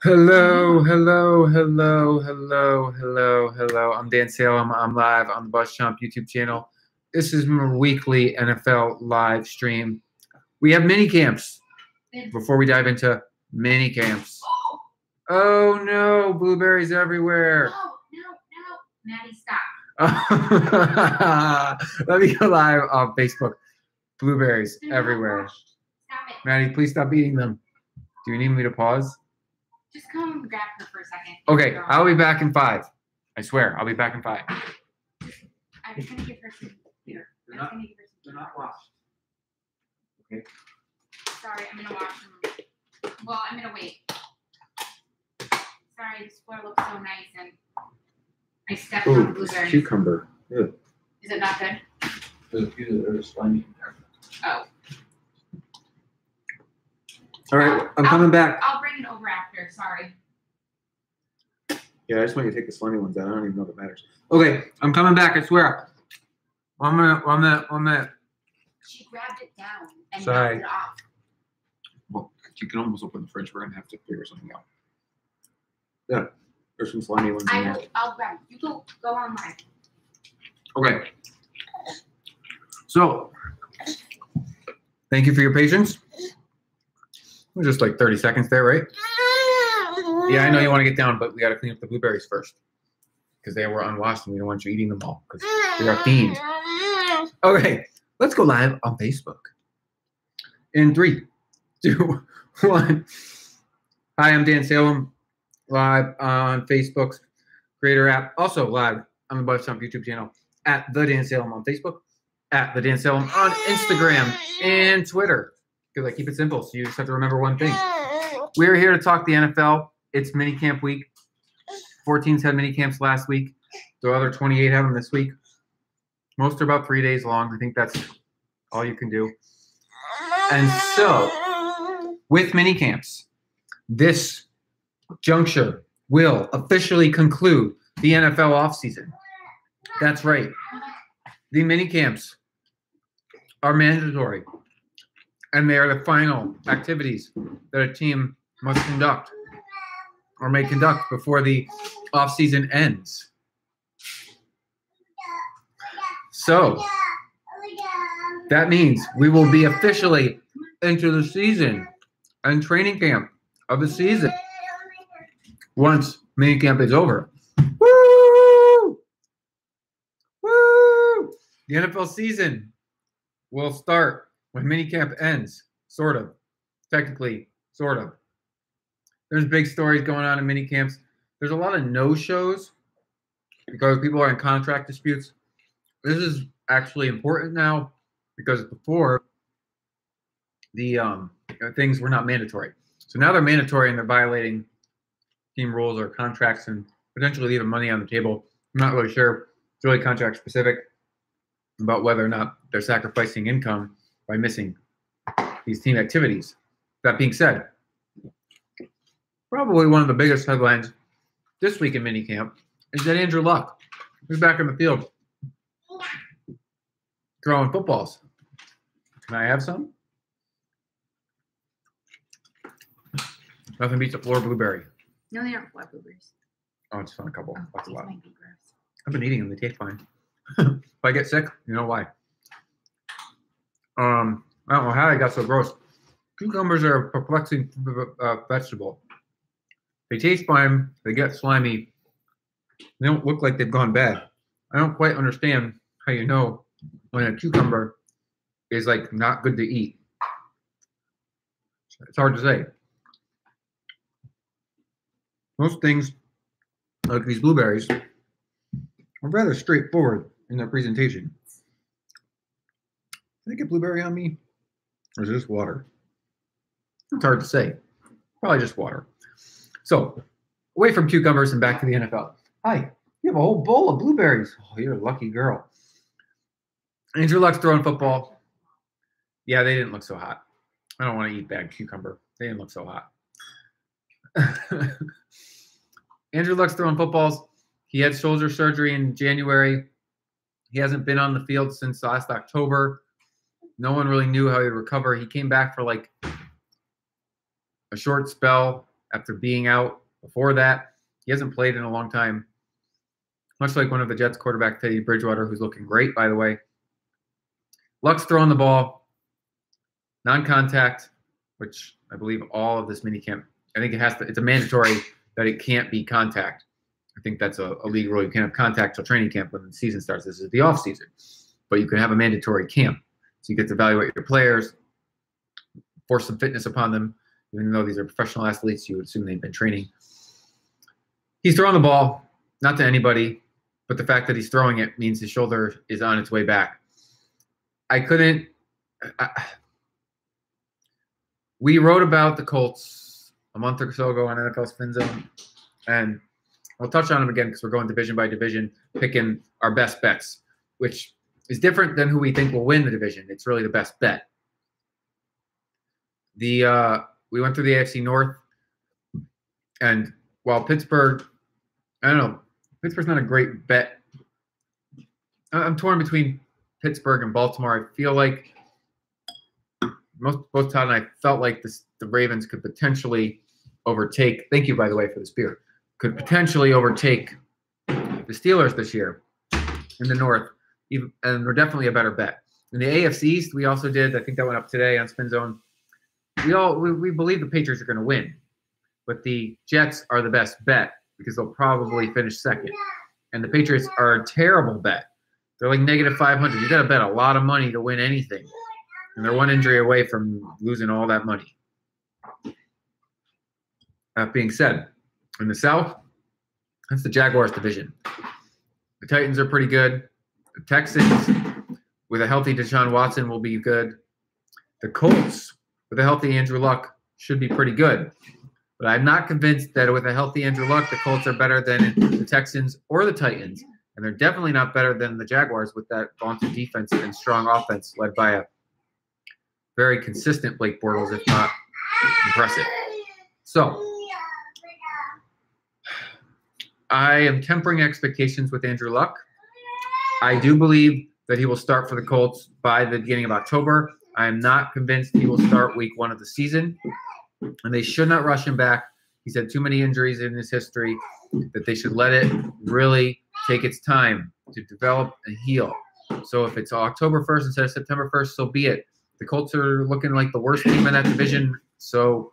Hello, hello, hello, hello, hello, hello. I'm Dan Salem. I'm live on the BuzzChomp YouTube channel. This is my weekly NFL live stream. We have mini camps before we dive into mini camps. Oh no, blueberries everywhere. No, Maddie, stop. Let me go live on Facebook. Blueberries everywhere. Stop it. Maddie, please stop eating them. Do you need me to pause? Just come grab her for a second. Okay, I'll be back in 5. I swear, I'll be back in 5. I was going to give her some here. They're not washed. Okay. Sorry, I'm going to wash them. Well, I'm going to wait. Sorry, this floor looks so nice and I stepped on blueberries. Cucumber. Ew. Is it not good? There's slimy in there. Oh. All right, I'm coming back. I'll bring it over after. Sorry. Yeah, I just want you to take the slimy ones out. I don't even know if it matters. Okay, I'm coming back. I swear. 1 minute. She grabbed it down and Sorry. knocked it off. Well, you can almost open the fridge. We're gonna have to figure something out. Yeah, there's some slimy ones in there. I'll grab it. You go online. Okay. So, thank you for your patience. Just like 30 seconds there, right? Yeah, I know you want to get down, but we got to clean up the blueberries first because they were unwashed and we don't want you eating them all because they're a fiend. Okay, let's go live on Facebook. In 3, 2, 1. Hi, I'm Dan Salem, live on Facebook's Creator app. Also live on the BuzzChomp YouTube channel at The Dan Salem on Facebook, at The Dan Salem on Instagram and Twitter. Because I keep it simple, so you just have to remember one thing. We're here to talk the NFL. It's minicamp week. 4 teams had minicamps last week. The other 28 have them this week. Most are about 3 days long. I think that's all you can do. And so, with minicamps, this juncture will officially conclude the NFL offseason. That's right. The minicamps are mandatory. And they are the final activities that a team must conduct or may conduct before the offseason ends. So that means we will be officially into the season and training camp of the season once minicamp is over. Woo! Woo! The NFL season will start when minicamp ends, sort of, technically, sort of. There's big stories going on in minicamps. There's a lot of no-shows because people are in contract disputes. This is actually important now because before the things were not mandatory. So now they're mandatory and they're violating team rules or contracts and potentially leaving money on the table. I'm not really sure. It's really contract specific about whether or not they're sacrificing income by missing these team activities. That being said, probably one of the biggest headlines this week in minicamp is that Andrew Luck is back in the field throwing footballs. Can I have some? Nothing beats a floor blueberry. No, they aren't floor blueberries. Oh, just on a couple. That's a lot. Might be gross. I've been eating them. They taste fine. If I get sick, you know why. I don't know how I got so gross. Cucumbers are a perplexing vegetable. They taste fine. They get slimy. They don't look like they've gone bad. I don't quite understand how you know when a cucumber is like not good to eat. It's hard to say. Most things, like these blueberries, are rather straightforward in their presentation. Did I get blueberry on me? Or is it just water? It's hard to say. Probably just water. So, away from cucumbers and back to the NFL. Hi, you have a whole bowl of blueberries. Oh, you're a lucky girl. Andrew Luck's throwing football. Yeah, they didn't look so hot. I don't want to eat bad cucumber. They didn't look so hot. Andrew Luck's throwing footballs. He had shoulder surgery in January. He hasn't been on the field since last October. No one really knew how he'd recover. He came back for like a short spell after being out before that. He hasn't played in a long time, much like one of the Jets quarterback, Teddy Bridgewater, who's looking great, by the way. Luck's throwing the ball, non-contact, which I believe all of this minicamp, I think it's a mandatory that it can't be contact. I think that's a league rule. You can't have contact till training camp when the season starts. This is the off season, but you can have a mandatory camp. So you get to evaluate your players, force some fitness upon them. Even though these are professional athletes, you would assume they've been training. He's throwing the ball, not to anybody, but the fact that he's throwing it means his shoulder is on its way back. We wrote about the Colts a month or so ago on NFL Spin Zone, and I'll touch on them again because we're going division by division, picking our best bets, which is different than who we think will win the division. It's really the best bet. We went through the AFC North, and while Pittsburgh, I don't know, Pittsburgh's not a great bet. I'm torn between Pittsburgh and Baltimore. I feel like both Todd and I felt like the Ravens could potentially overtake. Thank you, by the way, for this beer. Could potentially overtake the Steelers this year in the North, and we're definitely a better bet. In the AFC East, we also did. I think that went up today on Spin Zone. We believe the Patriots are going to win, but the Jets are the best bet because they'll probably finish second. And the Patriots are a terrible bet. They're like -500. You got to bet a lot of money to win anything, and they're one injury away from losing all that money. That being said, in the South, that's the Jaguars division. The Titans are pretty good. The Texans, with a healthy Deshaun Watson, will be good. The Colts, with a healthy Andrew Luck, should be pretty good. But I'm not convinced that with a healthy Andrew Luck, the Colts are better than the Texans or the Titans. And they're definitely not better than the Jaguars with that vaunted defense and strong offense led by a very consistent Blake Bortles, if not impressive. So I am tempering expectations with Andrew Luck. I do believe that he will start for the Colts by the beginning of October. I am not convinced he will start week 1 of the season, and they should not rush him back. He's had too many injuries in his history that they should let it really take its time to develop and heal. So if it's October 1st instead of September 1st, so be it. The Colts are looking like the worst team in that division, so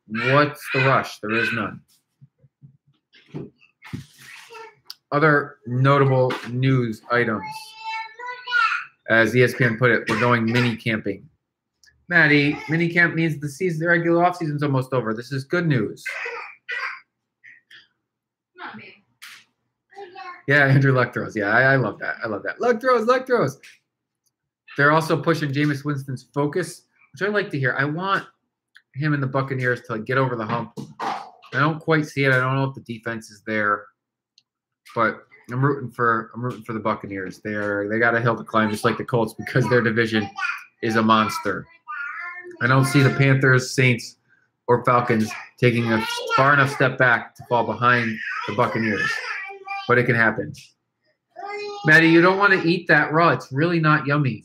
what's the rush? There is none. Other notable news items. As ESPN put it, we're going mini camping. Maddie, mini camp means the regular off season's almost over. This is good news. Not me. Yeah, Andrew Luck throws. Yeah, I love that. I love that. Luck throws. They're also pushing Jameis Winston's focus, which I like to hear. I want him and the Buccaneers to get over the hump. I don't quite see it. I don't know if the defense is there, but I'm rooting for the Buccaneers. They got a hill to climb, just like the Colts, because their division is a monster. I don't see the Panthers, Saints, or Falcons taking a far enough step back to fall behind the Buccaneers, but it can happen. Maddie, you don't want to eat that raw. It's really not yummy.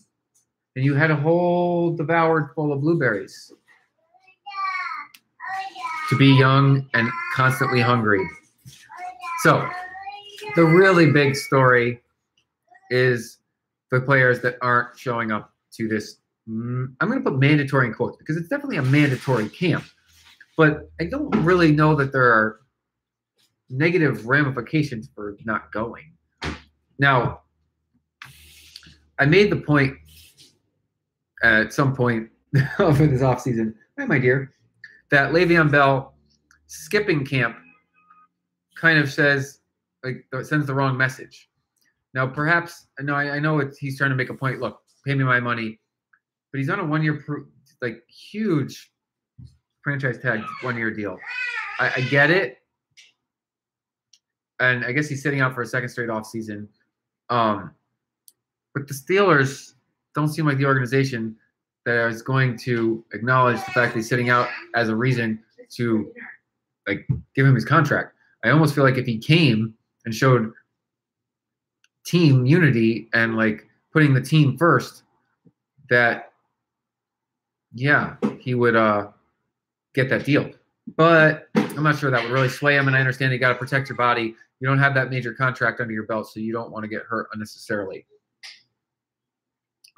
And you had a whole devoured full of blueberries. To be young and constantly hungry. So, the really big story is the players that aren't showing up to this. I'm going to put mandatory in quotes because it's definitely a mandatory camp. But I don't really know that there are negative ramifications for not going. Now, I made the point at some point over this offseason, hi, my dear, that Le'Veon Bell skipping camp kind of says, like, sends the wrong message. Now, perhaps, I know he's trying to make a point. Look, pay me my money, but he's on a 1-year, huge franchise tag 1-year deal. I get it, and I guess he's sitting out for a second straight offseason. But the Steelers don't seem like the organization that is going to acknowledge the fact that he's sitting out as a reason to give him his contract. I almost feel like if he came and showed team unity and putting the team first, that he would get that deal. But I'm not sure that would really sway him. And I understand you got to protect your body. You don't have that major contract under your belt, so you don't want to get hurt unnecessarily.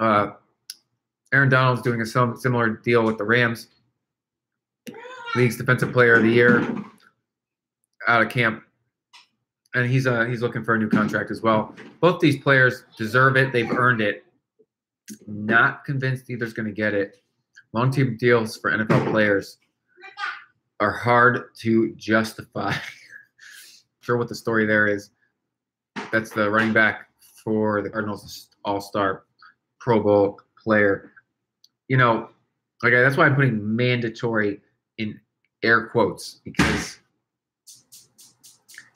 Aaron Donald's doing a similar deal with the Rams. League's Defensive Player of the Year out of camp. And he's looking for a new contract as well. Both these players deserve it. They've earned it. Not convinced either's going to get it. Long-term deals for NFL players are hard to justify. I'm sure what the story there is. That's the running back for the Cardinals All-Star Pro Bowl player. You know, okay, that's why I'm putting mandatory in air quotes, because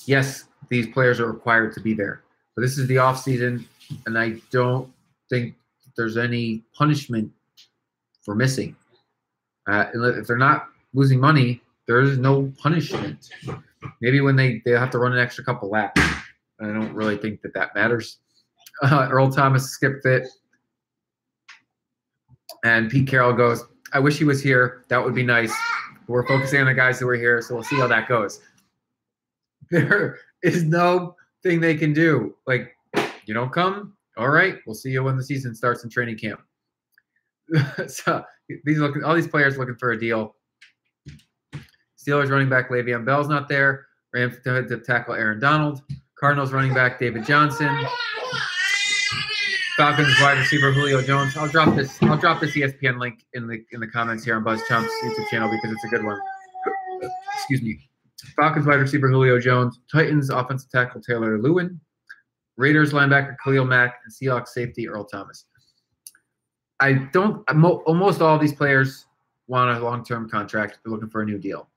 yes, these players are required to be there. But this is the off season, and I don't think there's any punishment for missing. If they're not losing money, there is no punishment. Maybe when they have to run an extra couple laps. I don't really think that matters. Earl Thomas skipped it. And Pete Carroll goes, I wish he was here. That would be nice. We're focusing on the guys who are here, so we'll see how that goes. There is no thing they can do. Like, you don't come? All right, we'll see you when the season starts in training camp. So all these players looking for a deal. Steelers running back Le'Veon Bell's not there. Rams to tackle Aaron Donald. Cardinals running back David Johnson. Falcons wide receiver Julio Jones. I'll drop this ESPN link in the comments here on BuzzChomp's YouTube channel because it's a good one. Excuse me. Falcons wide receiver Julio Jones. Titans offensive tackle Taylor Lewin. Raiders linebacker Khalil Mack, and Seahawks safety Earl Thomas. Almost all of these players want a long-term contract. They're looking for a new deal.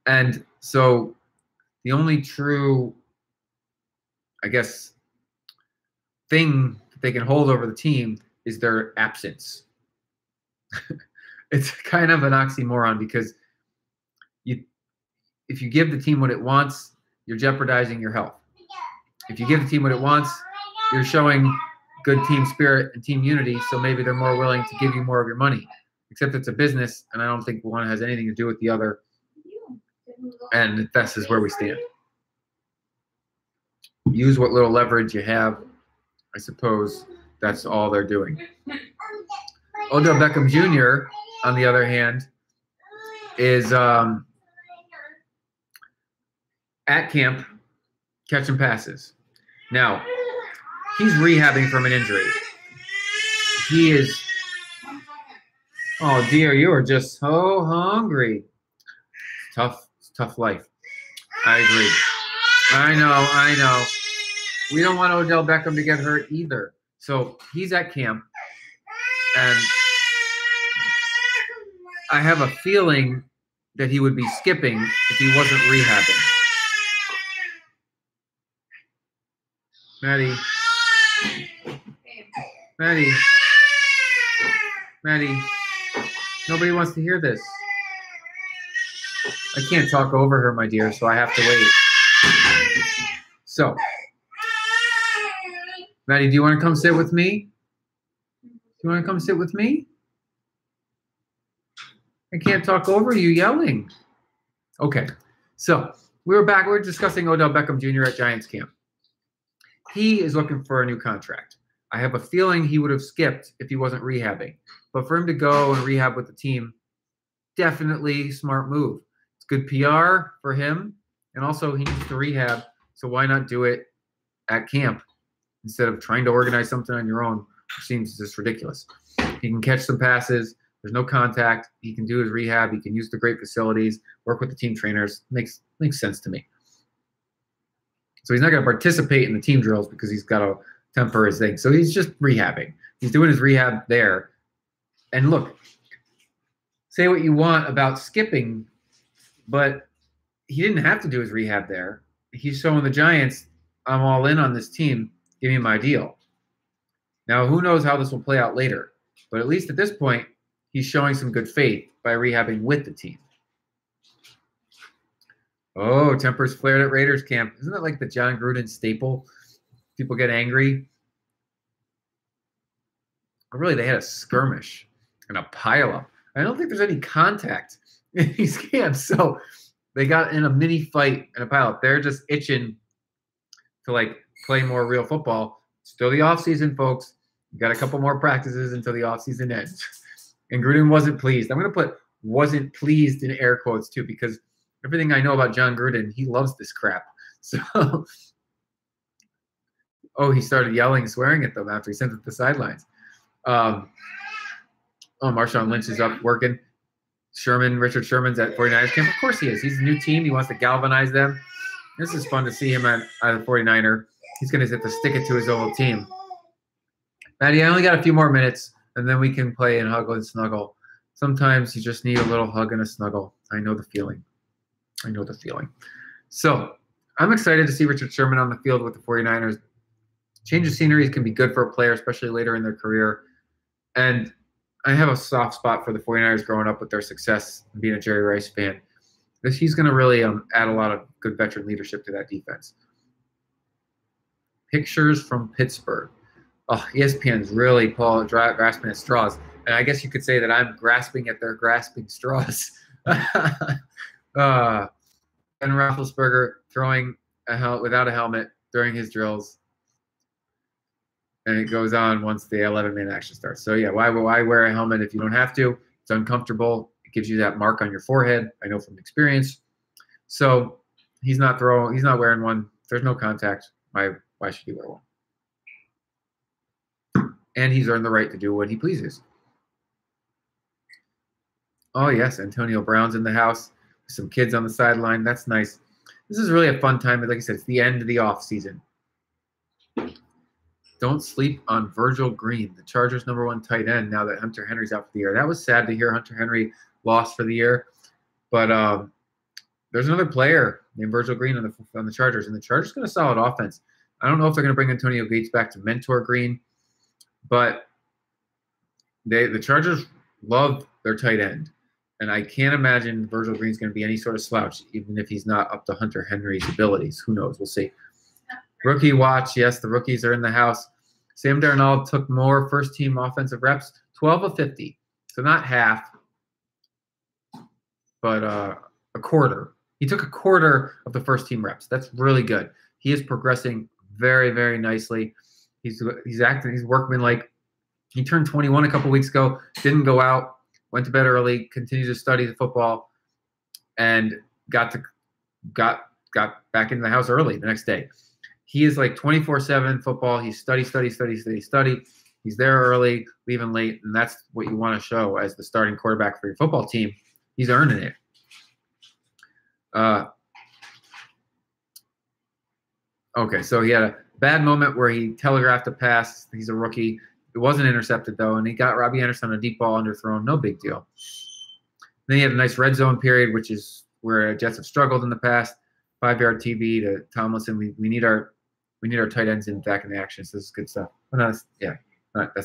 And so the only true, I guess, thing that they can hold over the team is their absence. It's kind of an oxymoron because if you give the team what it wants, you're jeopardizing your health. If you give the team what it wants, you're showing good team spirit and team unity, so maybe they're more willing to give you more of your money. Except it's a business, and I don't think one has anything to do with the other. And this is where we stand. Use what little leverage you have. I suppose that's all they're doing. Odell Beckham Jr., on the other hand, is at camp catching passes. Now, he's rehabbing from an injury. He is, oh dear, you are just so hungry. Tough life. I agree. I know. We don't want Odell Beckham to get hurt either. So he's at camp, and I have a feeling that he would be skipping if he wasn't rehabbing. Maddie, nobody wants to hear this. I can't talk over her, my dear, so I have to wait. So, Maddie, do you want to come sit with me? I can't talk over you yelling. Okay, so we're back. We're discussing Odell Beckham Jr. at Giants camp. He is looking for a new contract. I have a feeling he would have skipped if he wasn't rehabbing. But for him to go and rehab with the team, definitely smart move. It's good PR for him, and also he needs to rehab, so why not do it at camp instead of trying to organize something on your own, which seems just ridiculous. He can catch some passes. There's no contact. He can do his rehab. He can use the great facilities, work with the team trainers. Makes sense to me. So he's not going to participate in the team drills because he's got to temper his thing. So he's just rehabbing. He's doing his rehab there. And look, say what you want about skipping, but he didn't have to do his rehab there. He's showing the Giants, I'm all in on this team. Give me my deal. Now, who knows how this will play out later? But at least at this point, he's showing some good faith by rehabbing with the team. Oh, tempers flared at Raiders camp. Isn't that like the John Gruden staple? People get angry. But really, they had a skirmish and a pileup. I don't think there's any contact in these camps. So they got in a mini fight and a pileup. They're just itching to like play more real football. Still the off season, folks. You got a couple more practices until the off season ends. And Gruden wasn't pleased. I'm going to put wasn't pleased in air quotes too, because everything I know about John Gruden, he loves this crap. So, he started yelling and swearing at them after he sent it to the sidelines. Marshawn Lynch is up working. Richard Sherman's at 49ers camp. Of course he is. He's a new team. He wants to galvanize them. This is fun to see him at the 49er. He's going to have to stick it to his old team. Maddie, I only got a few more minutes, and then we can play and hug and snuggle. Sometimes you just need a little hug and a snuggle. I know the feeling. So I'm excited to see Richard Sherman on the field with the 49ers. Change of scenery can be good for a player, especially later in their career. And I have a soft spot for the 49ers growing up with their success and being a Jerry Rice fan. He's going to really add a lot of good veteran leadership to that defense. Pictures from Pittsburgh. ESPN's really grasping at straws. And I guess you could say that I'm grasping at their grasping straws. Ben Roethlisberger throwing without a helmet during his drills. And it goes on once the 11-man action starts. So, yeah, why wear a helmet if you don't have to? It's uncomfortable. It gives you that mark on your forehead. I know from experience. So he's not wearing one. There's no contact. Why should he wear one? And he's earned the right to do what he pleases. Oh, yes, Antonio Brown's in the house. Some kids on the sideline. That's nice. This is really a fun time. Like I said, it's the end of the off season. Don't sleep on Virgil Green, the Chargers' #1 tight end, now that Hunter Henry's out for the year. That was sad to hear Hunter Henry lost for the year. But there's another player named Virgil Green on the Chargers, and the Chargers got a solid offense. I don't know if they're going to bring Antonio Gates back to mentor Green, but the Chargers love their tight end. And I can't imagine Virgil Green's going to be any sort of slouch, even if he's not up to Hunter Henry's abilities. Who knows? We'll see. Rookie watch. Yes, the rookies are in the house. Sam Darnold took more first-team offensive reps, 12 of 50. So not half, but a quarter. He took a quarter of the first-team reps. That's really good. He is progressing very, very nicely. He's workmanlike. He turned 21 a couple weeks ago, didn't go out, went to bed early, continued to study the football, and got back into the house early the next day. He is like 24/7 football. He's study. He's there early, leaving late, and that's what you want to show as the starting quarterback for your football team. He's earning it. Okay, so he had a bad moment where he telegraphed a pass. He's a rookie. It wasn't intercepted, though, and he got Robbie Anderson a deep ball underthrown. No big deal. Then he had a nice red zone period, which is where Jets have struggled in the past. 5-yard TB to Tomlinson. We need our tight ends back in the action. So this is good stuff. That's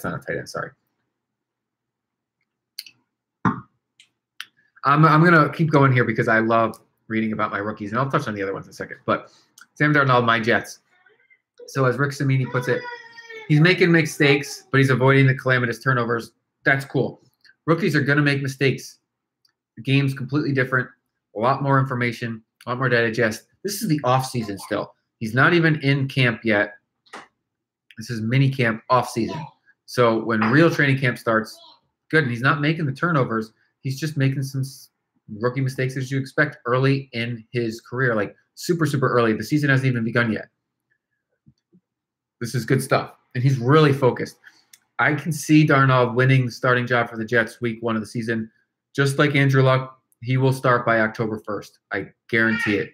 not a tight end. Sorry. I'm gonna keep going here because I love reading about my rookies, and I'll touch on the other ones in a second. But Sam Darnold, my Jets. So as Rick Cimini puts it, he's making mistakes, but he's avoiding the calamitous turnovers. That's cool. Rookies are gonna make mistakes. The game's completely different. A lot more information. A lot more to digest. This is the off season still. He's not even in camp yet. This is mini camp off season. So when real training camp starts, good. And he's not making the turnovers. He's just making some rookie mistakes as you expect early in his career, like super, super early. The season hasn't even begun yet. This is good stuff. And he's really focused. I can see Darnold winning the starting job for the Jets week 1 of the season. Just like Andrew Luck, he will start by October 1st. I guarantee it.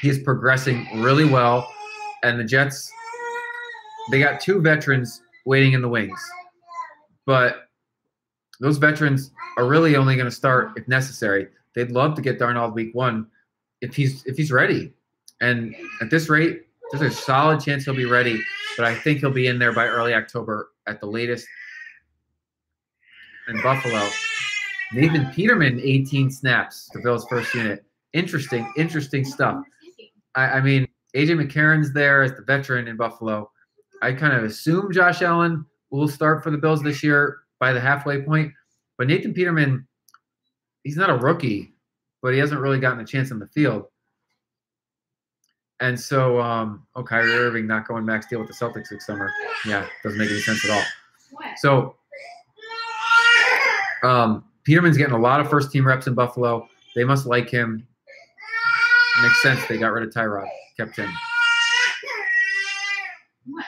He is progressing really well. And the Jets, they got 2 veterans waiting in the wings. But those veterans are really only going to start if necessary. They'd love to get Darnold week 1 if he's ready. And at this rate, there's a solid chance he'll be ready. But I think he'll be in there by early October at the latest. In Buffalo, Nathan Peterman, 18 snaps, the Bills' first unit. Interesting stuff. I mean, A.J. McCarron's there as the veteran in Buffalo. I kind of assume Josh Allen will start for the Bills this year by the halfway point. But Nathan Peterman he's not a rookie, but he hasn't really gotten a chance in the field. And so, Kyrie Irving not going max deal with the Celtics this summer. Yeah, doesn't make any sense at all. What? So, Peterman's getting a lot of first-team reps in Buffalo. They must like him. Makes sense. They got rid of Tyrod, kept him. What?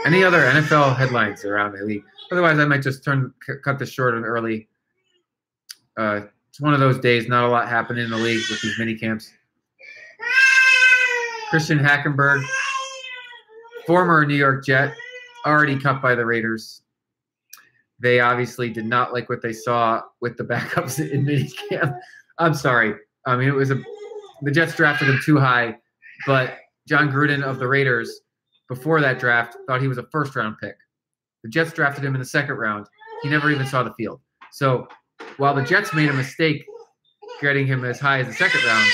Any other NFL headlines around the league? Otherwise, I might just cut this short and early. It's one of those days. Not a lot happening in the league with these mini camps. Christian Hackenberg, former New York Jet, already cut by the Raiders. They obviously did not like what they saw with the backups in minicamp. I'm sorry. I mean, the Jets drafted him too high, but John Gruden of the Raiders, before that draft, thought he was a first-round pick. The Jets drafted him in the second round. He never even saw the field. So while the Jets made a mistake getting him as high as the second round,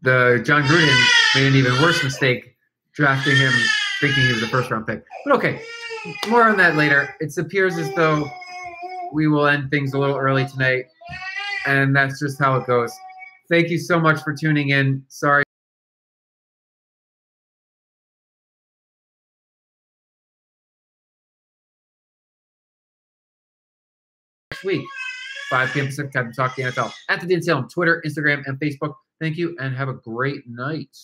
the John Gruden made an even worse mistake drafting him thinking he was a first-round pick. But okay, more on that later. It appears as though we will end things a little early tonight, and that's just how it goes. Thank you so much for tuning in. Sorry. Next week, 5 p.m. Pacific time to talk the NFL at the Dan Salem, Twitter, Instagram, and Facebook. Thank you, and have a great night.